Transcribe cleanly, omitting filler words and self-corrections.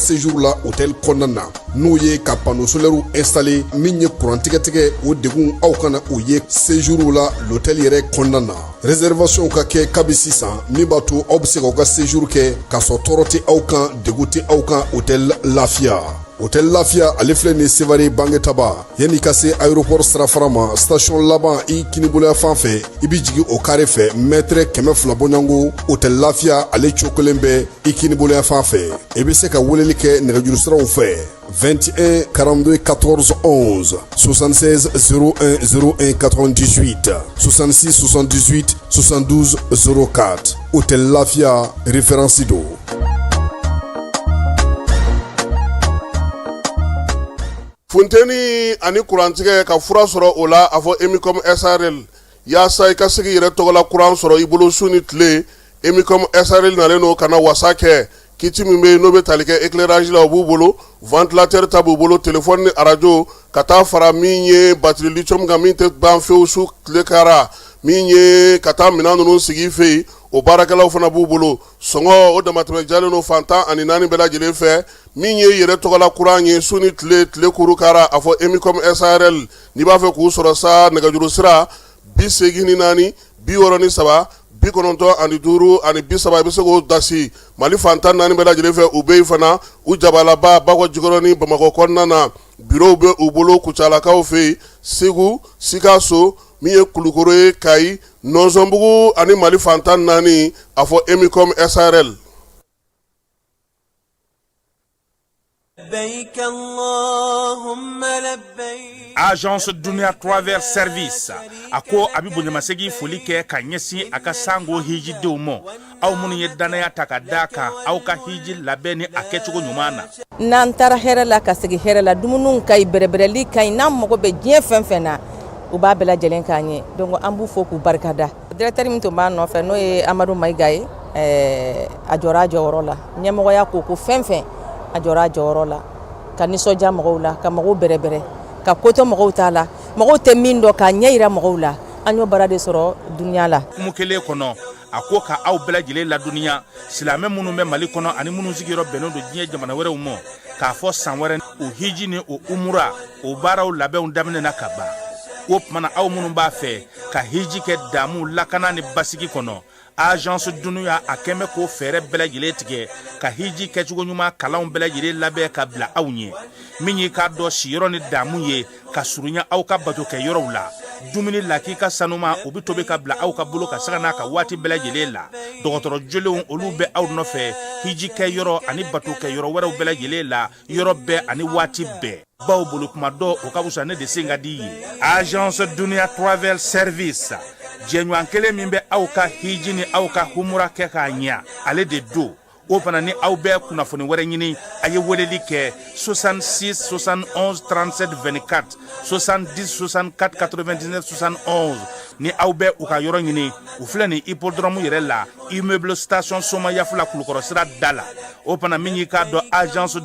séjour la hôtel kɔnɔna n'o ye ka panneau solaire installé min ye courant tigɛ o degun aw kana o ye séjour la l'hôtel yɛrɛ kɔnɔna réservation ka kɛ kabi sisan min b'a to aw bɛ se k'aw ka séjour kɛ k'a sɔrɔ tɔɔrɔ tɛ aw kan degun tɛ aw kan hôtel Lafiya. Hôtel Lafiya ale filɛ ni Sevare Bangetaba yanni ka se aéroport sirafara ma station laban i kiniboloya fan fɛ i bi jigi o carré fɛ mètre 200 bɔɲɔngo Hôtel Lafiya ale cokolen bɛ i kiniboloya fan fɛ i bɛ se ka weleli kɛ nɛgɛjuru siraw fɛ 21 42 14 11 76 01 01 98 66 78 72 04 Hôtel Lafiya référence do. Funteni ani kurantigɛ ka fura sɔrɔ o la a fɔ Emicom SRL yaasa i ka se k'i yɛrɛ tɔgɔla kuran sɔrɔ i bolo su ni tile Emicom SRL nalen no kana wasa kɛ kiti min bɛ n'o bɛ tali kɛ éclairage la o b'u bolo ventilateur ta b'u bolo téléphone ni radio ka taa fara min ye batterie lithium kan min tɛ ban fewu su tile kara min ye ka taa minɛn ninnu sigi fɛ yen o baarakɛlaw fana b'u bolo sɔngɔ o damatɛmɛ jalen no fantan ani naani bɛɛ lajɛlen fɛ min ye yɛrɛ tɔgɔla kuran ye su ni tile kuru kara a fɔ Emicom SRL n'i b'a fɛ k'u sɔrɔ sa nɛgɛjuru sira 84 63 95 ani 5 ani 30 i bɛ se k'o dasi Mali fantan naani bɛɛ lajɛlen fɛ u bɛ yen fana u jabalaba Bakɔ Jikɔrɔ ni Bamakɔ kɔnɔna na bureau bɛ u bolo Kucalakaw fɛ yen Segu Sikaso min ye Kulukoro ye Kayi Nɔnsɔnbugu ani Mali fantan naani a fɔ Emicom SRL. Agence Dunia Travel Service a ko a bɛ bonyamasegin foli kɛ ka ɲɛsin a ka sango hijidenw ma aw minnu ye danaya ta ka d'a kan aw ka hiji labɛn ni a kɛcogo ɲuman na. N'an taara hɛrɛ la ka segin hɛrɛ la dumuniw ka ɲi bɛrɛbɛrɛli ka ɲi n'an mago bɛ diɲɛ fɛn fɛn na u b'a bɛɛ lajɛlen k'an ye donc an b'u fo k'u barikada. Directeur min tun b'a nɔfɛ n'o ye Amadu Mayiga ye a jɔra a jɔyɔrɔ la ɲɛmɔgɔya ko fɛn fɛn a jɔra a jɔyɔrɔ la ka nisɔndiya mɔgɔw la ka mɔgɔw bɛrɛbɛrɛ ka ko to mɔgɔw t'a la mɔgɔw tɛ min dɔn k'a ɲɛ yira mɔgɔw la an y'o baara de sɔrɔ duniya la. Kumu kelen kɔnɔ a ko ka aw bɛɛ lajɛlen laduniya silamɛ minnu bɛ Mali kɔnɔ ani minnu sigiyɔrɔ bɛnnen don diɲɛ jamana wɛrɛw ma k'a fɔ san wɛrɛ o hiji ni o umura o baaraw labɛnw daminɛna ka ban o tumana aw minnu b'a fɛ ka hiji kɛ damu lakana ni basigi kɔnɔ Agence Dunuya a kɛmɛ ko fɛɛrɛ bɛɛ lajɛlen tigɛ ka hiji kɛcogo ɲuman kalanw bɛɛ lajɛlen labɛn ka bila aw ɲɛ min ye k'a dɔn siyɔrɔ ni damu ye ka surunya aw ka bato kɛ yɔrɔw la dumuni lakika sanuma o bɛ tobi ka bila aw ka bolo ka saga n'a ka waati bɛɛ lajɛlen la dɔgɔtɔrɔ jolenw olu bɛ aw nɔfɛ hiji kɛ yɔrɔ ani bato kɛ yɔrɔ wɛrɛw bɛɛ lajɛlen la yɔrɔ bɛɛ ani waati bɛɛ baw bolo kuma dɔ o ka wusa ne de sen ka di ye. Agence Dunia Travel Service jɛɲɔgɔn kelen min bɛ aw ka hiji ni aw ka humura kɛ k'a ɲɛ ale de do o fana ni aw bɛ kunnafoni wɛrɛ ɲini a ye weleli kɛ 66 71 37 24 70 64 99 71 ni aw bɛ u ka yɔrɔ ɲini u filɛ ni hippodrome yɛrɛ la immeuble station Soma Yafula Kulukɔrɔ sira da la o fana min y'i k'a dɔn agence